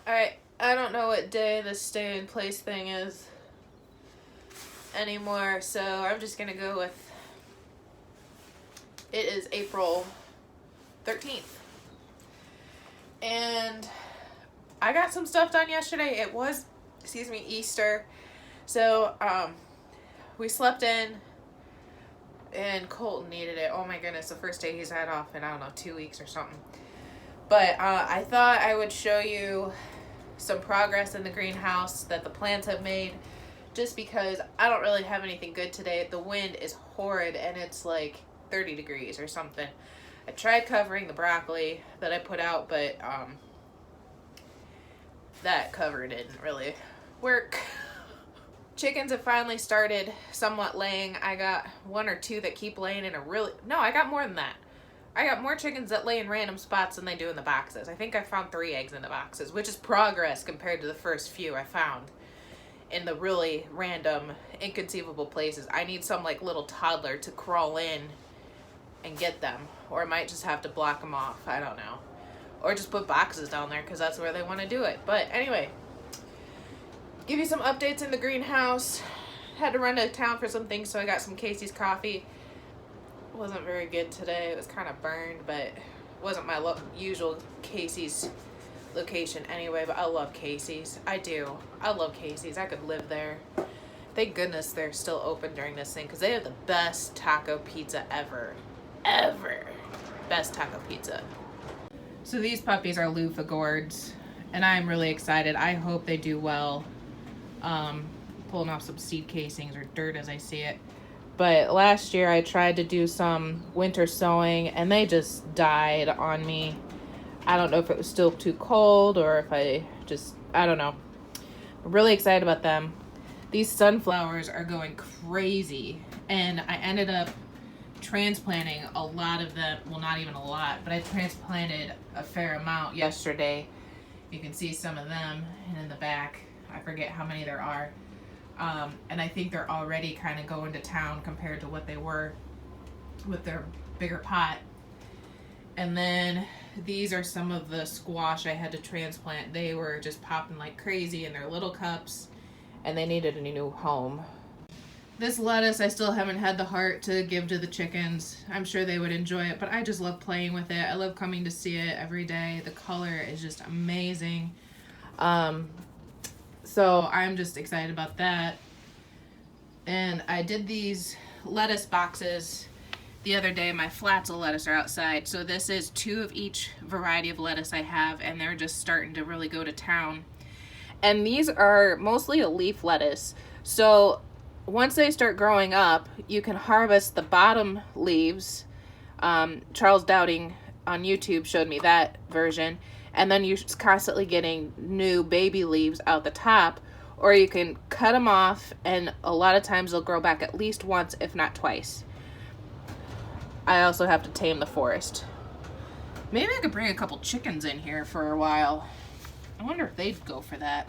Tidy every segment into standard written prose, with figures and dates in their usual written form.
I don't know what day the stay in place thing is anymore, so I'm just gonna go with it is April 13th. And I got some stuff done yesterday. It was, Easter. So, we slept in, and Colton needed it. Oh my goodness, the first day he's had off in, I don't know, 2 weeks or something. But I thought I would show you some progress in the greenhouse that the plants have made, just because I don't really have anything good today. The wind is horrid, and it's like 30 degrees or something. I tried covering the broccoli that I put out, but that cover didn't really work. Chickens have finally started somewhat laying. I got 1 or 2 that keep laying in I got more than that. I got more chickens that lay in random spots than they do in the boxes. I think I found 3 eggs in the boxes, which is progress compared to the first few I found in the really random, inconceivable places. I need some like little toddler to crawl in and get them, or I might just have to block them off. I don't know. Or just put boxes down there because that's where they want to do it. But anyway, give you some updates in the greenhouse. Had to run to town for some things, so I got some Casey's coffee. It wasn't very good today. It was kind of burned, but it wasn't my usual Casey's location anyway. But I love Casey's. I do. I love Casey's. I could live there. Thank goodness they're still open during this thing, because they have the best taco pizza ever. Ever. Best taco pizza. So these puppies are loofah gourds, and I'm really excited. I hope they do well. Pulling off some seed casings or dirt as I see it. But last year I tried to do some winter sowing, and they just died on me. I don't know if it was still too cold or if I don't know. I'm really excited about them. These sunflowers are going crazy, and I ended up transplanting a lot of them. Well, not even a lot, but I transplanted a fair amount yesterday. You can see some of them, and in the back, I forget how many there are. And I think they're already kind of going to town compared to what they were with their bigger pot. And then these are some of the squash I had to transplant. They were just popping like crazy in their little cups, and they needed a new home. This lettuce I still haven't had the heart to give to the chickens. I'm sure they would enjoy it, but I just love playing with it. I love coming to see it every day. The color is just amazing. So I'm just excited about that. And I did these lettuce boxes the other day. My flats of lettuce are outside. So this is 2 of each variety of lettuce I have, and they're just starting to really go to town. And these are mostly a leaf lettuce. So once they start growing up, you can harvest the bottom leaves. Charles Dowding on YouTube showed me that version. And then you're just constantly getting new baby leaves out the top. Or you can cut them off, and a lot of times they'll grow back at least once, if not twice. I also have to tame the forest. Maybe I could bring a couple chickens in here for a while. I wonder if they'd go for that.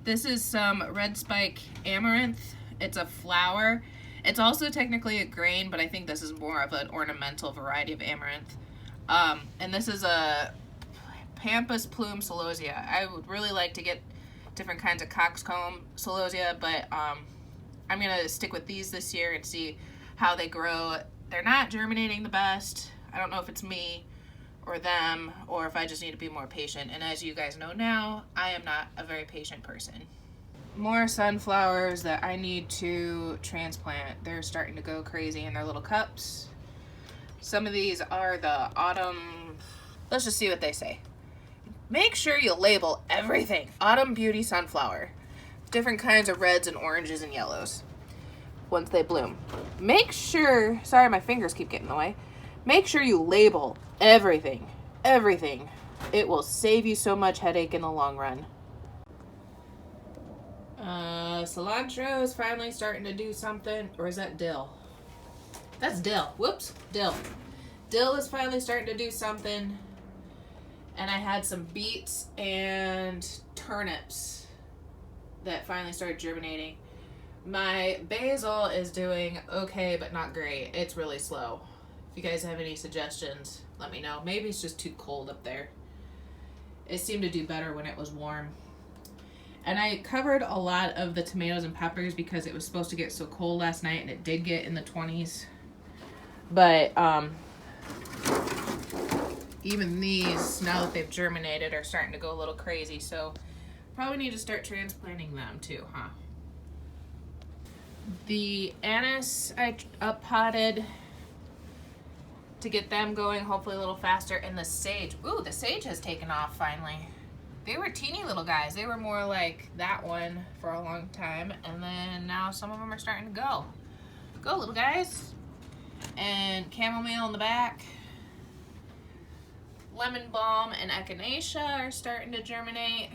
This is some red spike amaranth. It's a flower. It's also technically a grain, but I think this is more of an ornamental variety of amaranth. And this is a Pampas plume celosia. I would really like to get different kinds of coxcomb celosia, but I'm going to stick with these this year and see how they grow. They're not germinating the best. I don't know if it's me or them, or if I just need to be more patient. And as you guys know now, I am not a very patient person. More sunflowers that I need to transplant. They're starting to go crazy in their little cups. Some of these are the autumn. Let's just see what they say. Make sure you label everything. Autumn Beauty Sunflower. Different kinds of reds and oranges and yellows once they bloom. Make sure, sorry my fingers keep getting in the way. Make sure you label everything. Everything. It will save you so much headache in the long run. Cilantro is finally starting to do something. Or is that dill? That's dill. Whoops. Dill. Dill is finally starting to do something. And I had some beets and turnips that finally started germinating. My basil is doing okay, but not great. It's really slow. If you guys have any suggestions, let me know. Maybe it's just too cold up there. It seemed to do better when it was warm. And I covered a lot of the tomatoes and peppers because it was supposed to get so cold last night, and it did get in the 20s. But even these, now that they've germinated, are starting to go a little crazy. So probably need to start transplanting them too, huh? The anise I up potted to get them going, hopefully a little faster. And the sage, ooh, the sage has taken off finally. They were teeny little guys. They were more like that one for a long time. And then now some of them are starting to go. Go, little guys. And chamomile in the back. Lemon balm and echinacea are starting to germinate.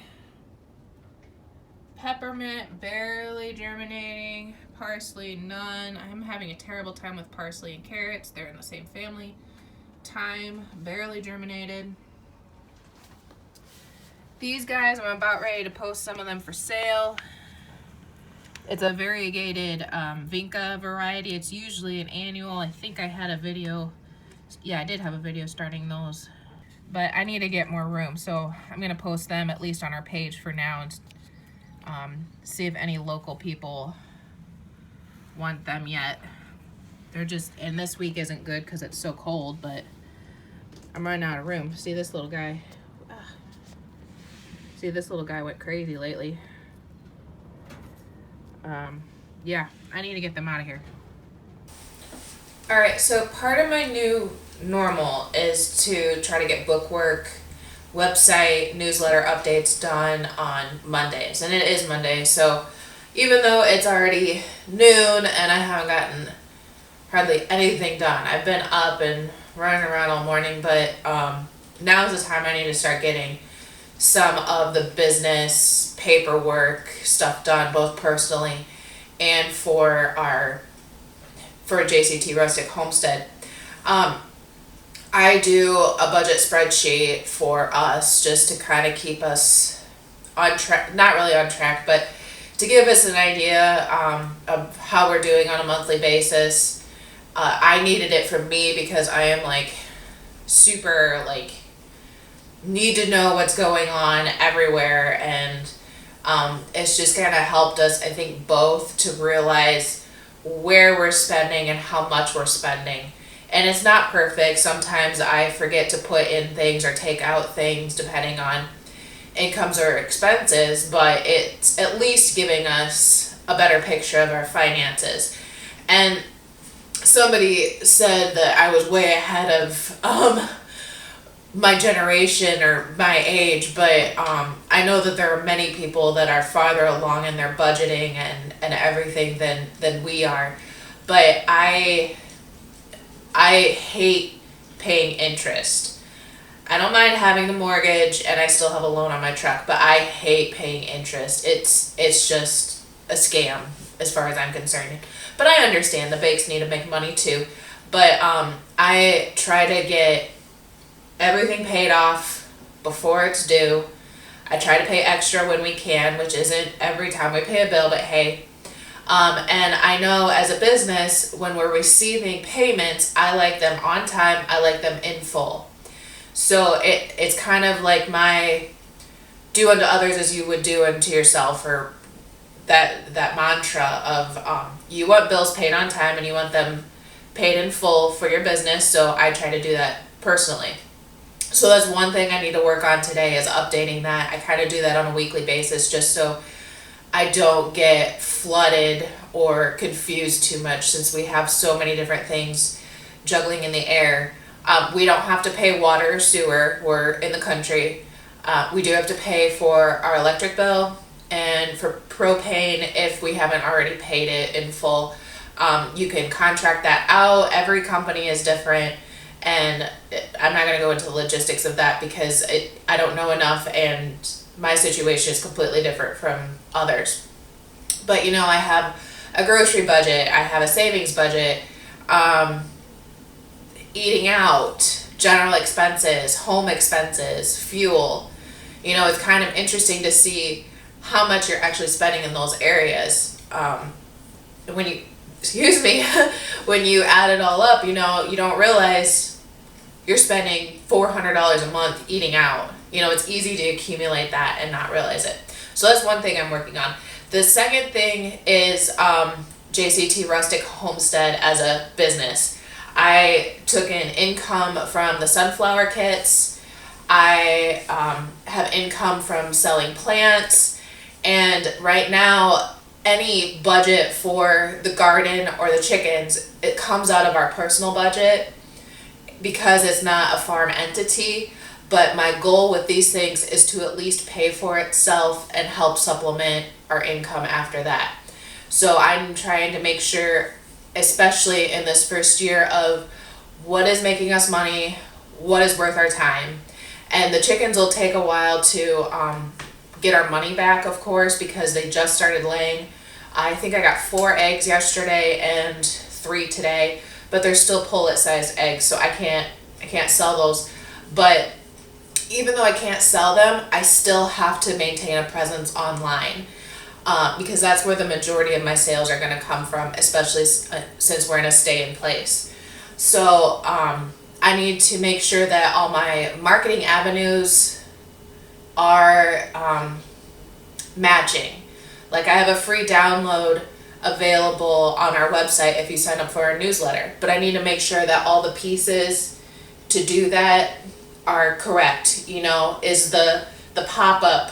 Peppermint, barely germinating. Parsley, none. I'm having a terrible time with parsley and carrots. They're in the same family. Thyme, barely germinated. These guys, I'm about ready to post some of them for sale. It's a variegated Vinca variety. It's usually an annual. I think I had a video. Yeah, I did have a video starting those. But I need to get more room, so I'm going to post them at least on our page for now and see if any local people want them yet. They're just, and this week isn't good because it's so cold, but I'm running out of room. See this little guy? See, this little guy went crazy lately. Yeah, I need to get them out of here. All right, so part of my new normal is to try to get bookwork, website, newsletter updates done on Mondays. And it is Monday, so even though it's already noon and I haven't gotten hardly anything done, I've been up and running around all morning, but now's the time I need to start getting some of the business paperwork stuff done, both personally and for JCT Rustic Homestead. I do a budget spreadsheet for us just to kind of keep us on track, not really on track, but to give us an idea of how we're doing on a monthly basis. I needed it for me because I am like super like need to know what's going on everywhere, and it's just kind of helped us, I think, both to realize where we're spending and how much we're spending. And it's not perfect. Sometimes I forget to put in things or take out things depending on incomes or expenses, but it's at least giving us a better picture of our finances. And somebody said that I was way ahead of my generation or my age, but I know that there are many people that are farther along in their budgeting and everything than we are. But I hate paying interest. I don't mind having the mortgage and I still have a loan on my truck, but I hate paying interest. It's just a scam as far as I'm concerned. But I understand the banks need to make money too. But I try to get everything paid off before it's due. I try to pay extra when we can, which isn't every time we pay a bill, but hey. And I know as a business, when we're receiving payments, I like them on time, I like them in full. So it's kind of like my do unto others as you would do unto yourself, or that mantra of you want bills paid on time and you want them paid in full for your business. So I try to do that personally. So that's one thing I need to work on today, is updating that. I kind of do that on a weekly basis just so I don't get flooded or confused too much, since we have so many different things juggling in the air. We don't have to pay water or sewer. We're in the country. We do have to pay for our electric bill and for propane if we haven't already paid it in full. You can contract that out. Every company is different. And I'm not going to go into the logistics of that because I don't know enough, and my situation is completely different from others. But I have a grocery budget, I have a savings budget, eating out, general expenses, home expenses, fuel. It's kind of interesting to see how much you're actually spending in those areas. When you add it all up, you don't realize you're spending $400 a month eating out. it's easy to accumulate that and not realize it. So that's one thing I'm working on. The second thing is JCT Rustic Homestead as a business. I took in income from the sunflower kits. I have income from selling plants. And right now, any budget for the garden or the chickens, it comes out of our personal budget because it's not a farm entity. But my goal with these things is to at least pay for itself and help supplement our income after that. So I'm trying to make sure, especially in this first year, of what is making us money, what is worth our time. And the chickens will take a while to get our money back, of course, because they just started laying. I think I got 4 eggs yesterday and 3 today, but they're still pullet-sized eggs, so I can't sell those. But even though I can't sell them, I still have to maintain a presence online because that's where the majority of my sales are going to come from, especially since we're in a stay-in-place. So I need to make sure that all my marketing avenues are matching. Like, I have a free download available on our website if you sign up for our newsletter, but I need to make sure that all the pieces to do that are correct. Is the pop-up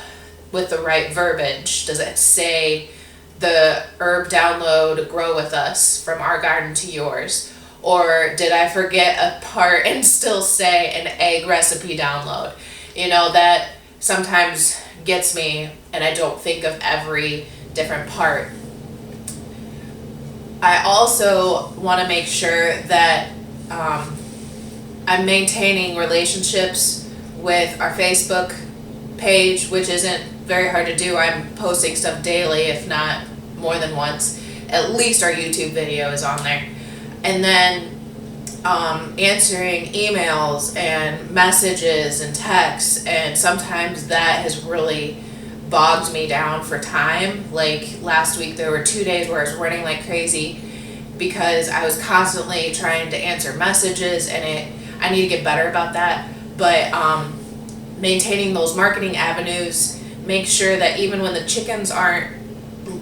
with the right verbiage? Does it say the herb download, grow with us from our garden to yours? Or did I forget a part and still say an egg recipe download? That sometimes gets me, and I don't think of every different part. I also want to make sure that I'm maintaining relationships with our Facebook page, which isn't very hard to do. I'm posting stuff daily, if not more than once. At least our YouTube video is on there. And then answering emails and messages and texts, and sometimes that has really bogged me down for time. Like last week there were 2 days where I was running like crazy because I was constantly trying to answer messages, and I need to get better about that. But maintaining those marketing avenues, make sure that even when the chickens aren't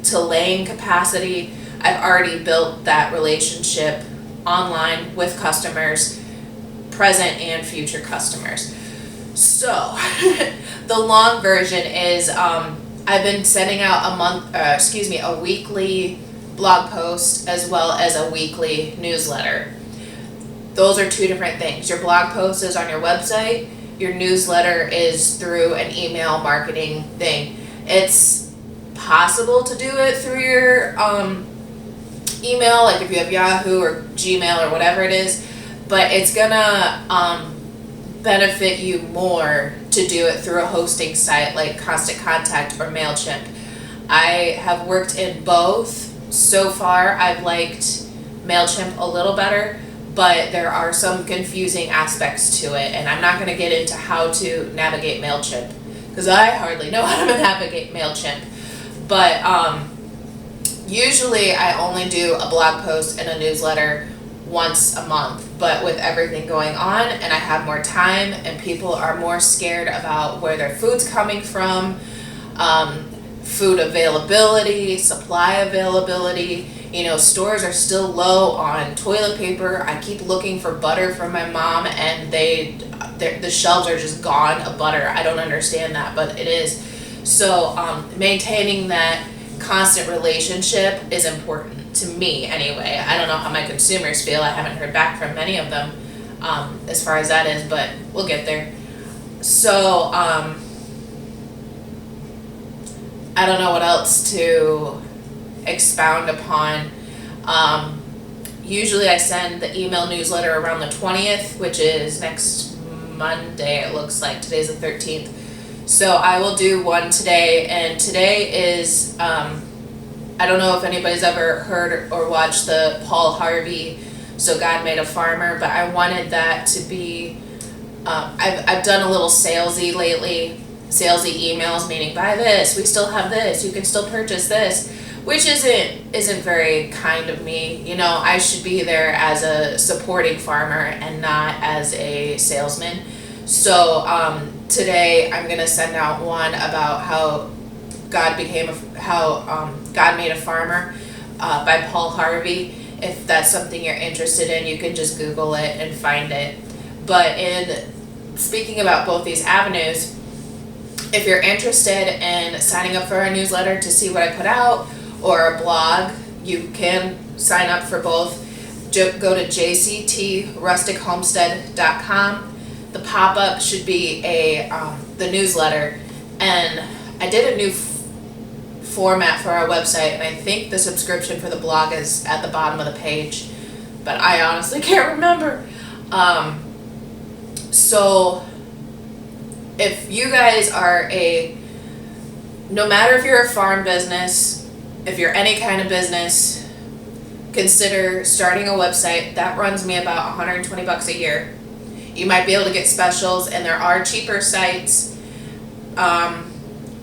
to laying capacity, I've already built that relationship online with customers, present and future customers. So the long version is I've been sending out a weekly blog post as well as a weekly newsletter. Those are 2 different things. Your blog post is on your website. Your newsletter is through an email marketing thing. It's possible to do it through your email, like if you have Yahoo or Gmail or whatever it is, but it's gonna benefit you more to do it through a hosting site like Constant Contact or MailChimp. I have worked in both. So far, I've liked MailChimp a little better, but there are some confusing aspects to it, and I'm not going to get into how to navigate MailChimp because I hardly know how to navigate MailChimp. But usually I only do a blog post and a newsletter once a month, but with everything going on and I have more time and people are more scared about where their food's coming from, food availability, supply availability. Stores are still low on toilet paper. I keep looking for butter from my mom and the shelves are just gone of butter. I don't understand that, but it is. So maintaining that constant relationship is important to me anyway. I don't know how my consumers feel. I haven't heard back from many of them as far as that is, but we'll get there. So I don't know what else to expound upon. Usually I send the email newsletter around the 20th, which is next Monday, it looks like. Today's the 13th. So I will do one today, and today is, I don't know if anybody's ever heard or watched the Paul Harvey, So God Made a Farmer, but I wanted that to be, I've done a little salesy lately, salesy emails, meaning buy this, we still have this, you can still purchase this, which isn't very kind of me. I should be there as a supporting farmer and not as a salesman. So today I'm gonna send out one about how God God made a farmer by Paul Harvey. If that's something you're interested in, you can just Google it and find it. But in speaking about both these avenues, if you're interested in signing up for a newsletter to see what I put out or a blog, you can sign up for both. Go to jctrustichomestead.com. The pop-up should be the newsletter, and I did a new format for our website, and I think the subscription for the blog is at the bottom of the page, but I honestly can't remember. So if you guys are no matter if you're a farm business, if you're any kind of business, consider starting a website. That runs me about $120 a year. You might be able to get specials, and there are cheaper sites.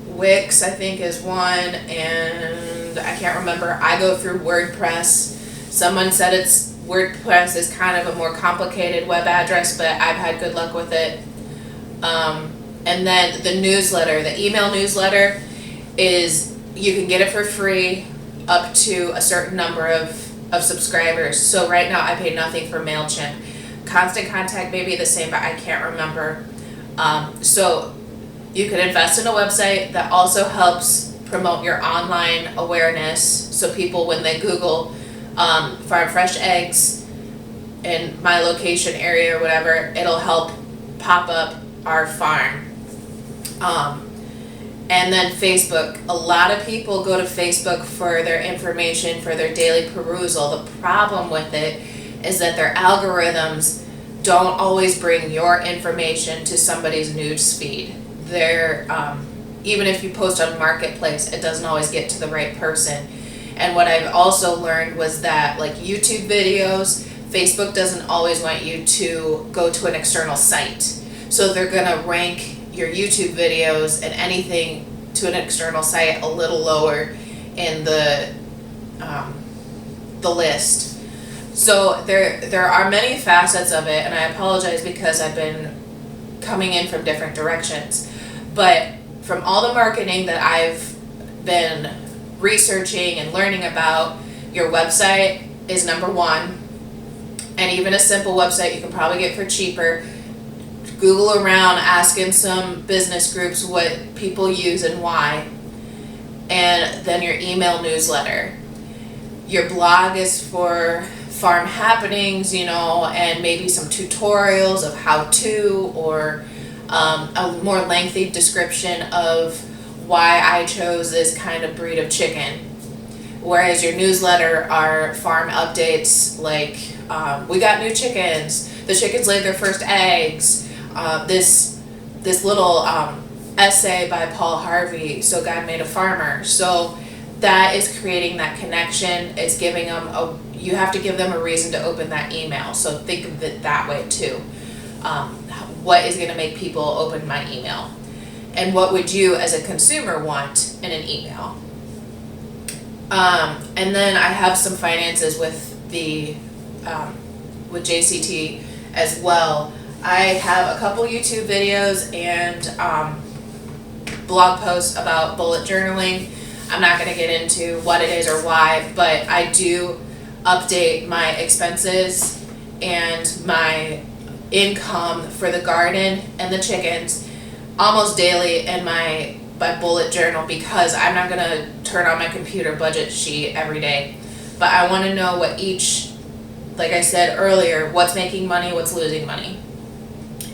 Wix, I think, is one, and I can't remember. I go through WordPress. Someone said WordPress is kind of a more complicated web address, but I've had good luck with it. And then the newsletter, the email newsletter, you can get it for free up to a certain number of subscribers. So right now I pay nothing for MailChimp. Constant Contact may be the same, but I can't remember. So you can invest in a website that also helps promote your online awareness. So people, when they Google farm fresh eggs in my location area or whatever, it'll help pop up our farm. And then Facebook. A lot of people go to Facebook for their information, for their daily perusal. The problem with it is that their algorithms don't always bring your information to somebody's news feed. Even if you post on Marketplace, it doesn't always get to the right person. And what I've also learned was that, like YouTube videos, Facebook doesn't always want you to go to an external site. So they're gonna rank your YouTube videos and anything to an external site a little lower in the list. So there are many facets of it, and I apologize because I've been coming in from different directions. But from all the marketing that I've been researching and learning about, your website is number one. And even a simple website you can probably get for cheaper. Google around, ask in some business groups what people use and why. And then your email newsletter. Your blog is for farm happenings, and maybe some tutorials of how to, or a more lengthy description of why I chose this kind of breed of chicken. Whereas your newsletter are farm updates, like we got new chickens, the chickens laid their first eggs, this little essay by Paul Harvey, So God Made a Farmer. So that is creating that connection. It's giving them you have to give them a reason to open that email. So think of it that way too. What is going to make people open my email? And what would you as a consumer want in an email? And then I have some finances with with JCT as well. I have a couple YouTube videos and blog posts about bullet journaling. I'm not going to get into what it is or why, but I do update my expenses and my income for the garden and the chickens almost daily in my bullet journal, because I'm not going to turn on my computer budget sheet every day. But I want to know what like I said earlier, what's making money, what's losing money.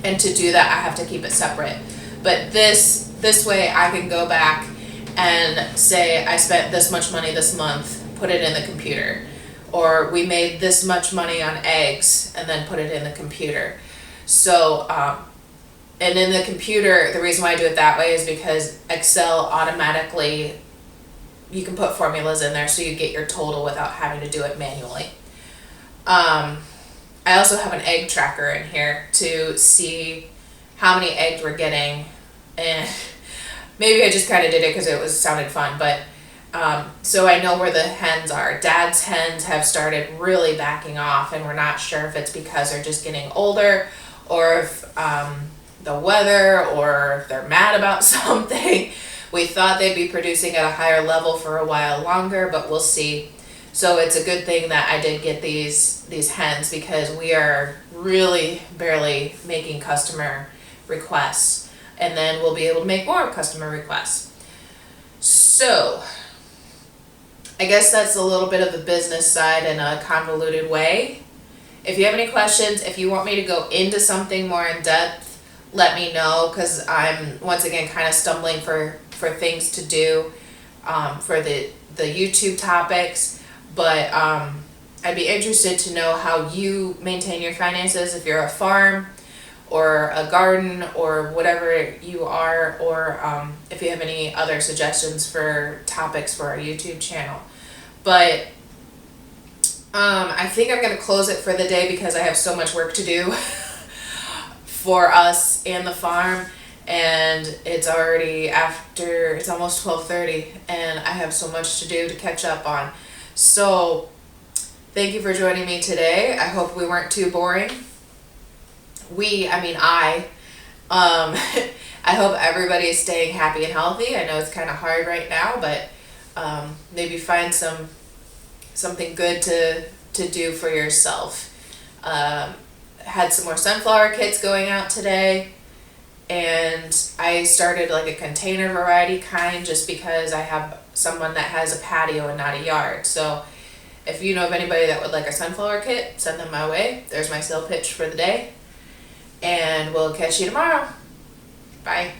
And to do that, I have to keep it separate. But this way I can go back and say I spent this much money this month, put it in the computer. Or we made this much money on eggs, and then put it in the computer. So, and in the computer, the reason why I do it that way is because Excel automatically, you can put formulas in there so you get your total without having to do it manually. I also have an egg tracker in here to see how many eggs we're getting, and maybe I just kind of did it because it sounded fun, but so I know where the hens are. Dad's hens have started really backing off, and we're not sure if it's because they're just getting older or if the weather or if they're mad about something. We thought they'd be producing at a higher level for a while longer, but we'll see. So it's a good thing that I did get these hens, because we are really barely making customer requests, and then we'll be able to make more customer requests. So I guess that's a little bit of the business side in a convoluted way. If you have any questions, if you want me to go into something more in depth, let me know, because I'm once again kind of stumbling for things to do for the YouTube topics. But I'd be interested to know how you maintain your finances, if you're a farm or a garden or whatever you are, or if you have any other suggestions for topics for our YouTube channel. But I think I'm going to close it for the day, because I have so much work to do for us and the farm, and it's almost 12:30, and I have so much to do to catch up on. So thank you for joining me today. I hope we weren't too boring. I I hope everybody is staying happy and healthy. I know it's kind of hard right now, but maybe find something good to do for yourself. Had some more sunflower kits going out today, and I started like a container variety kind, just because I have someone that has a patio and not a yard. So if you know of anybody that would like a sunflower kit, send them my way. There's my sale pitch for the day, and we'll catch you tomorrow. Bye.